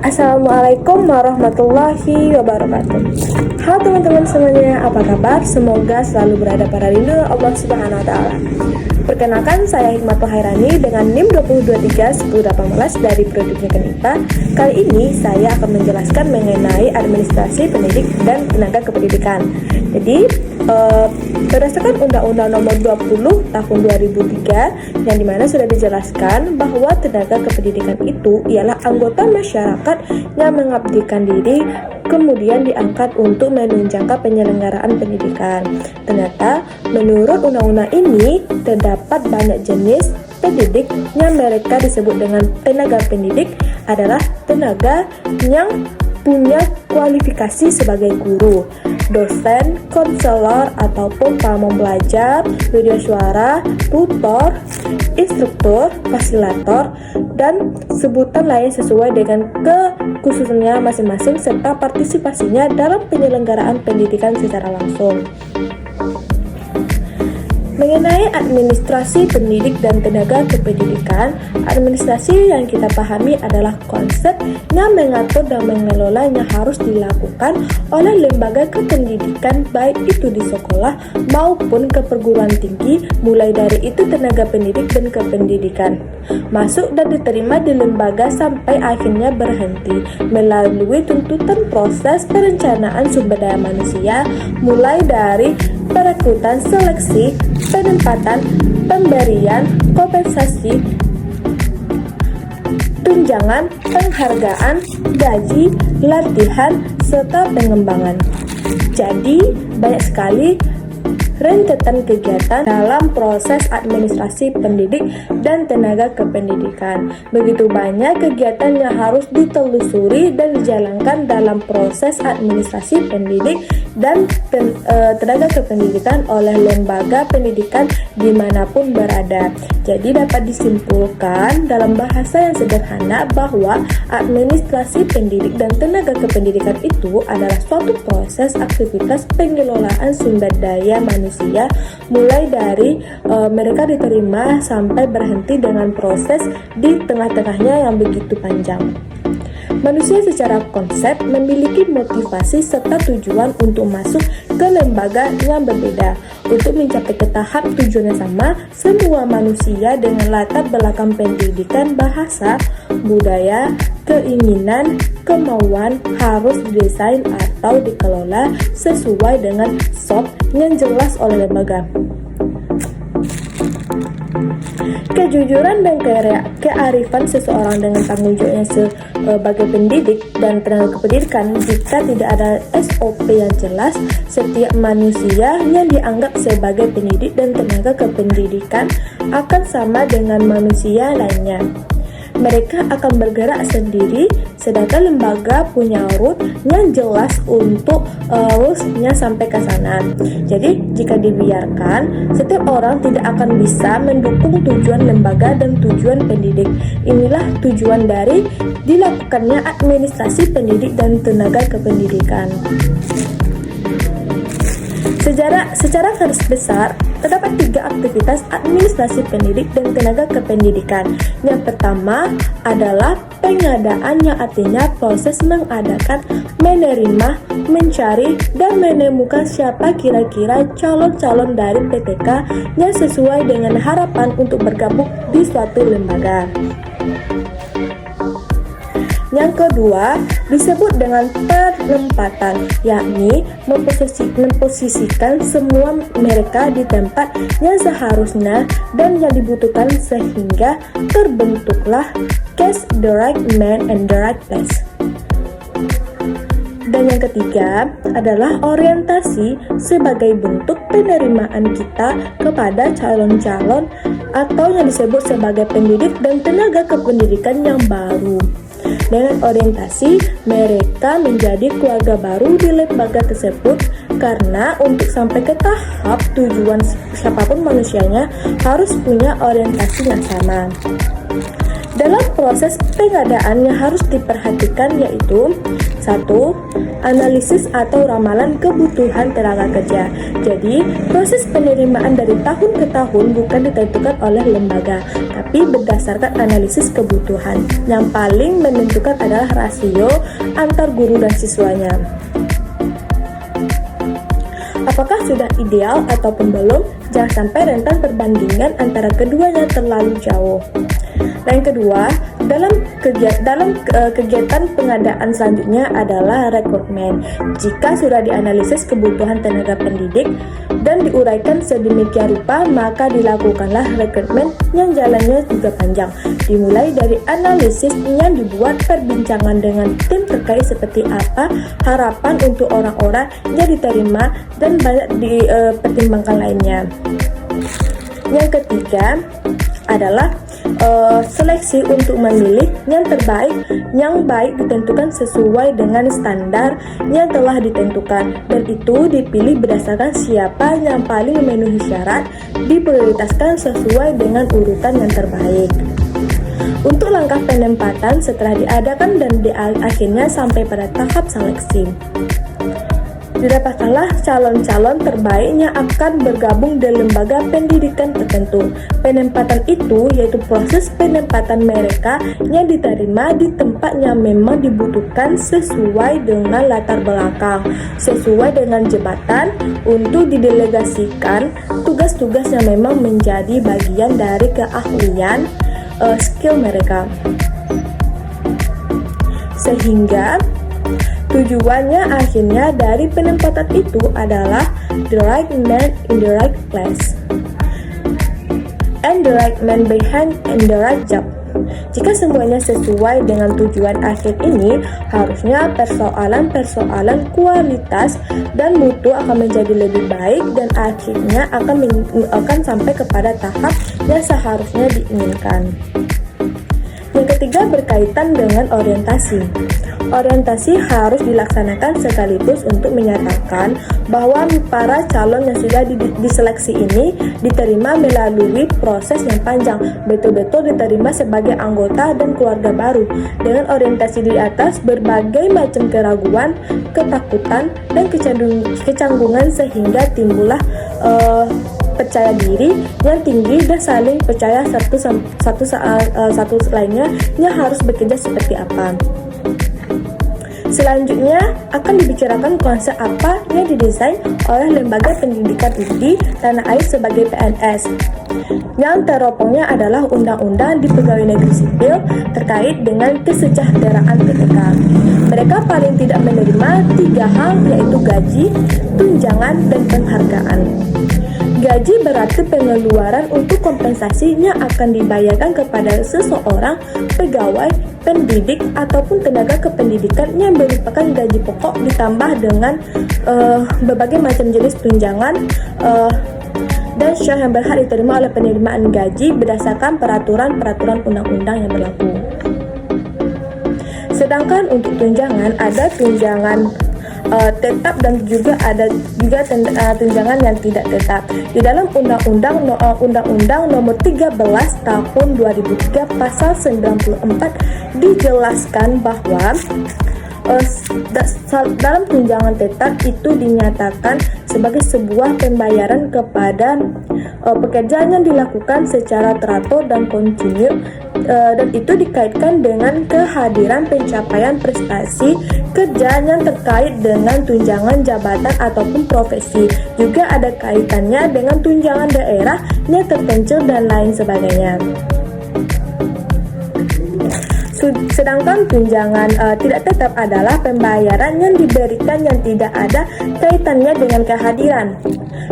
Assalamualaikum warahmatullahi wabarakatuh. Halo teman-teman semuanya, apa kabar? Semoga selalu berada pada lindungan Allah Subhanahu wa taala. Perkenalkan, saya Hikmatul Hairani dengan NIM 2023118 dari Prodi Pendidikan IPA. Kali ini saya akan menjelaskan mengenai administrasi pendidik dan tenaga kependidikan. Jadi, berdasarkan Undang-Undang Nomor 20 Tahun 2003 yang dimana sudah dijelaskan bahwa tenaga kependidikan itu ialah anggota masyarakat yang mengabdikan diri kemudian diangkat untuk menunjangkan penyelenggaraan pendidikan. Ternyata menurut undang-undang ini terdapat banyak jenis pendidik yang mereka disebut dengan tenaga pendidik adalah tenaga yang punya kualifikasi sebagai guru, dosen, konselor ataupun pamong belajar, video suara, tutor, instruktur, fasilitator, dan sebutan lain sesuai dengan kekhususannya masing-masing serta partisipasinya dalam penyelenggaraan pendidikan secara langsung. Mengenai administrasi pendidik dan tenaga kependidikan, administrasi yang kita pahami adalah konsep yang mengatur dan mengelola yang harus dilakukan oleh lembaga kependidikan baik itu di sekolah maupun ke perguruan tinggi, mulai dari itu tenaga pendidik dan kependidikan masuk dan diterima di lembaga sampai akhirnya berhenti melalui tuntutan proses perencanaan sumber daya manusia, mulai dari perekrutan, seleksi, penempatan, pemberian, kompensasi, tunjangan, penghargaan, gaji, latihan, serta pengembangan. Jadi, banyak sekali rentetan kegiatan dalam proses administrasi pendidik dan tenaga kependidikan. Begitu banyak kegiatan yang harus ditelusuri dan dijalankan dalam proses administrasi pendidik dan tenaga kependidikan oleh lembaga pendidikan dimanapun berada. Jadi dapat disimpulkan dalam bahasa yang sederhana bahwa administrasi pendidik dan tenaga kependidikan itu adalah suatu proses aktivitas pengelolaan sumber daya manusia mulai dari mereka diterima sampai berhenti dengan proses di tengah-tengahnya yang begitu panjang. Manusia secara konsep memiliki motivasi serta tujuan untuk masuk ke lembaga yang berbeda. Untuk mencapai ke tahap tujuan yang sama, semua manusia dengan latar belakang pendidikan, bahasa, budaya, keinginan, kemauan harus didesain atau dikelola sesuai dengan SOP yang jelas oleh lembaga. Kejujuran dan kearifan seseorang dengan tanggung jawabnya sebagai pendidik dan tenaga kependidikan. Jika tidak ada SOP yang jelas, setiap manusia yang dianggap sebagai pendidik dan tenaga kependidikan akan sama dengan manusia lainnya. Mereka akan bergerak sendiri, sedangkan lembaga punya route yang jelas untuk lurusnya sampai ke sana. Jadi, jika dibiarkan, setiap orang tidak akan bisa mendukung tujuan lembaga dan tujuan pendidik. Inilah tujuan dari dilakukannya administrasi pendidik dan tenaga kependidikan. Secara garis besar, terdapat 3 aktivitas administrasi pendidik dan tenaga kependidikan. Yang pertama adalah pengadaan, yang artinya proses mengadakan, menerima, mencari, dan menemukan siapa kira-kira calon-calon dari PTK yang sesuai dengan harapan untuk bergabung di suatu lembaga. Yang kedua disebut dengan penempatan, yakni memposisikan semua mereka di tempat yang seharusnya dan yang dibutuhkan sehingga terbentuklah case the right man and the right place. Dan yang ketiga adalah orientasi sebagai bentuk penerimaan kita kepada calon-calon atau yang disebut sebagai pendidik dan tenaga kependidikan yang baru. Dengan orientasi, mereka menjadi keluarga baru di lembaga tersebut karena untuk sampai ke tahap tujuan siapapun manusianya harus punya orientasi yang sama. Dalam proses pengadaan yang harus diperhatikan yaitu 1. Analisis atau ramalan kebutuhan tenaga kerja. Jadi, proses penerimaan dari tahun ke tahun bukan ditentukan oleh lembaga, tapi berdasarkan analisis kebutuhan. Yang paling menentukan adalah rasio antar guru dan siswanya. Apakah sudah ideal ataupun belum? Jangan sampai rentan perbandingan antara keduanya terlalu jauh. Yang kedua, dalam kegiatan pengadaan selanjutnya adalah rekrutmen. Jika sudah dianalisis kebutuhan tenaga pendidik dan diuraikan sedemikian rupa, maka dilakukanlah rekrutmen yang jalannya juga panjang. Dimulai dari analisis yang dibuat, perbincangan dengan tim terkait seperti apa harapan untuk orang-orang yang diterima, dan banyak dipertimbangkan lainnya. Yang ketiga adalah seleksi untuk memilih yang terbaik. Yang baik ditentukan sesuai dengan standar yang telah ditentukan, dan itu dipilih berdasarkan siapa yang paling memenuhi syarat, diprioritaskan sesuai dengan urutan yang terbaik. Untuk langkah penempatan setelah diadakan dan akhirnya sampai pada tahap seleksi, didapatkanlah calon-calon terbaik yang akan bergabung di lembaga pendidikan tertentu. Penempatan itu yaitu proses penempatan mereka yang diterima di tempat yang memang dibutuhkan sesuai dengan latar belakang, sesuai dengan jabatan, untuk didelegasikan tugas-tugas yang memang menjadi bagian dari keahlian skill mereka. Sehingga tujuannya akhirnya dari penempatan itu adalah the right man in the right place and the right man behind in the right job. Jika semuanya sesuai dengan tujuan akhir ini, harusnya persoalan-persoalan kualitas dan mutu akan menjadi lebih baik, dan akhirnya akan sampai kepada tahap yang seharusnya diinginkan. Yang ketiga berkaitan dengan orientasi. Orientasi harus dilaksanakan sekaligus untuk menyatakan bahwa para calon yang sudah diseleksi ini diterima melalui proses yang panjang, betul-betul diterima sebagai anggota dan keluarga baru. Dengan orientasi di atas, berbagai macam keraguan, ketakutan, dan kecanggungan sehingga timbullah percaya diri yang tinggi dan saling percaya satu lainnya yang harus bekerja seperti apa. Selanjutnya akan dibicarakan konsep apa yang didesain oleh lembaga pendidikan di tanah air sebagai PNS. Yang teropongnya adalah Undang-Undang di Pegawai Negeri Sipil terkait dengan kesejahteraan PTK. Mereka paling tidak menerima 3 hal, yaitu gaji, tunjangan, dan penghargaan. Gaji berarti pengeluaran untuk kompensasi yang akan dibayarkan kepada seseorang pegawai, pendidik, ataupun tenaga kependidikan yang merupakan gaji pokok ditambah dengan berbagai macam jenis tunjangan dan syah yang berhak diterima oleh penerimaan gaji berdasarkan peraturan-peraturan undang-undang yang berlaku. Sedangkan untuk tunjangan, ada tunjangan tetap dan juga ada tunjangan yang tidak tetap. Di dalam Undang-Undang Nomor 13 Tahun 2003 Pasal 94 dijelaskan bahwa dalam tunjangan tetap itu dinyatakan sebagai sebuah pembayaran kepada pekerjaan yang dilakukan secara teratur dan kontinu, dan itu dikaitkan dengan kehadiran pencapaian prestasi kerja yang terkait dengan tunjangan jabatan ataupun profesi. Juga ada kaitannya dengan tunjangan daerah yang terpencil dan lain sebagainya. Sedangkan tunjangan tidak tetap adalah pembayaran yang diberikan yang tidak ada kaitannya dengan kehadiran,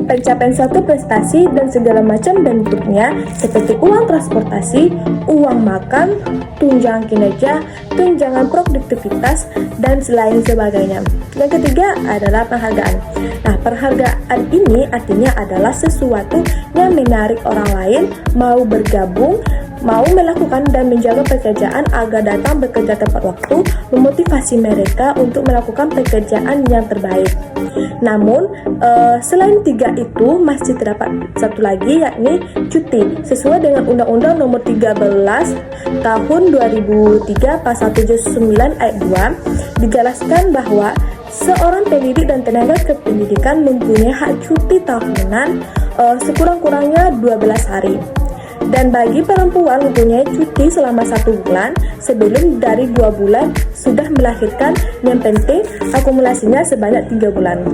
pencapaian suatu prestasi dan segala macam bentuknya, seperti uang transportasi, uang makan, tunjangan kinerja, tunjangan produktivitas, dan selain sebagainya. Yang ketiga adalah penghargaan. Nah, penghargaan ini artinya adalah sesuatu yang menarik orang lain mau bergabung mau melakukan dan menjaga pekerjaan agar datang bekerja tepat waktu, memotivasi mereka untuk melakukan pekerjaan yang terbaik. Namun, selain 3 itu masih terdapat satu lagi, yakni cuti. Sesuai dengan Undang-Undang Nomor 13 Tahun 2003 Pasal 79 Ayat 2, dijelaskan bahwa seorang pendidik dan tenaga kependidikan mempunyai hak cuti tahunan sekurang-kurangnya 12 hari. Dan bagi perempuan mempunyai cuti selama 1 bulan sebelum dari 2 bulan sudah melahirkan, yang penting akumulasinya sebanyak 3 bulan.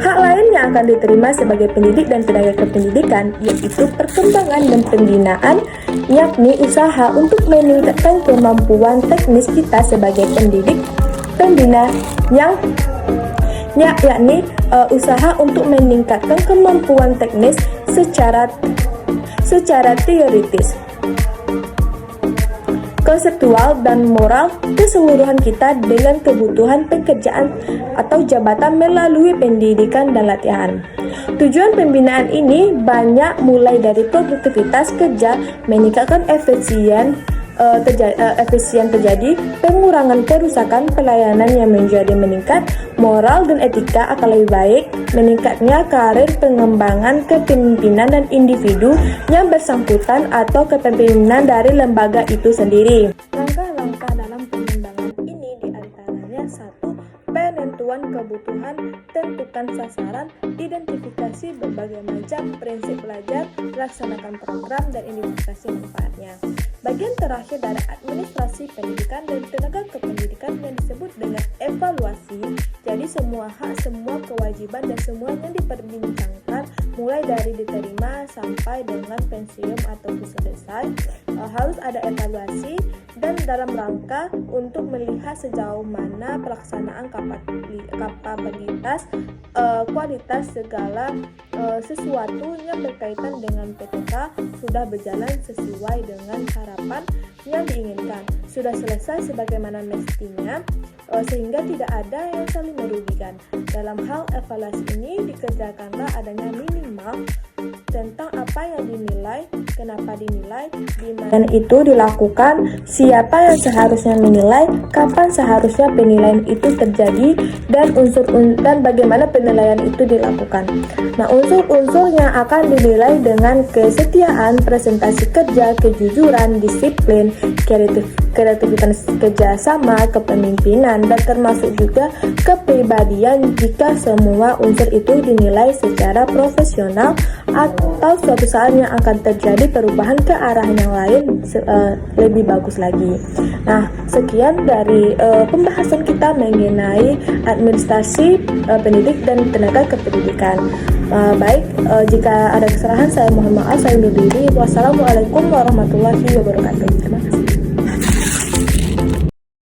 Hak lain yang akan diterima sebagai pendidik dan tenaga kependidikan yaitu perkembangan dan pembinaan, yakni usaha untuk meningkatkan kemampuan teknis kita sebagai pendidik pembina yakni usaha untuk meningkatkan kemampuan teknis secara teoritis, konseptual dan moral keseluruhan kita dengan kebutuhan pekerjaan atau jabatan melalui pendidikan dan latihan. Tujuan pembinaan ini banyak, mulai dari produktivitas kerja, meningkatkan efisien terjadi, pengurangan kerusakan, pelayanan yang menjadi meningkat, moral dan etika akan lebih baik, meningkatnya karir, pengembangan kepemimpinan dan individu yang bersangkutan atau kepemimpinan dari lembaga itu sendiri. Langkah-langkah dalam pengembangan ini diantaranya: 1. Penentuan kebutuhan, tentukan sasaran, identifikasi berbagai macam prinsip belajar, laksanakan program dan identifikasi manfaatnya. Bagian terakhir dari administrasi pendidikan dan tenaga kependidikan yang disebut dengan evaluasi. Jadi semua hak, semua kewajiban dan semuanya diperbincangkan mulai dari diterima sampai dengan pensiun atau selesai. Harus ada evaluasi dan dalam rangka untuk melihat sejauh mana pelaksanaan kapabilitas, kualitas segala sesuatu yang berkaitan dengan PTK sudah berjalan sesuai dengan harapan yang diinginkan, sudah selesai sebagaimana mestinya, sehingga tidak ada yang saling merugikan. Dalam hal evaluasi ini dikerjakanlah adanya minimal tentang apa yang dinilai, kenapa dinilai, di mana itu dilakukan, siapa yang seharusnya menilai, kapan seharusnya penilaian itu terjadi, dan bagaimana penilaian itu dilakukan. Nah, unsur-unsur yang akan dinilai dengan kesetiaan, presentasi kerja, kejujuran, disiplin, kreativitas kerjasama, kepemimpinan, dan termasuk juga kepribadian. Jika semua unsur itu dinilai secara profesional, atau suatu saat yang akan terjadi perubahan ke arah yang lain lebih bagus lagi. Nah, sekian dari pembahasan kita mengenai administrasi pendidik dan tenaga kependidikan. Jika ada kesalahan saya mohon maaf, saya undur diri. Wassalamualaikum warahmatullahi wabarakatuh.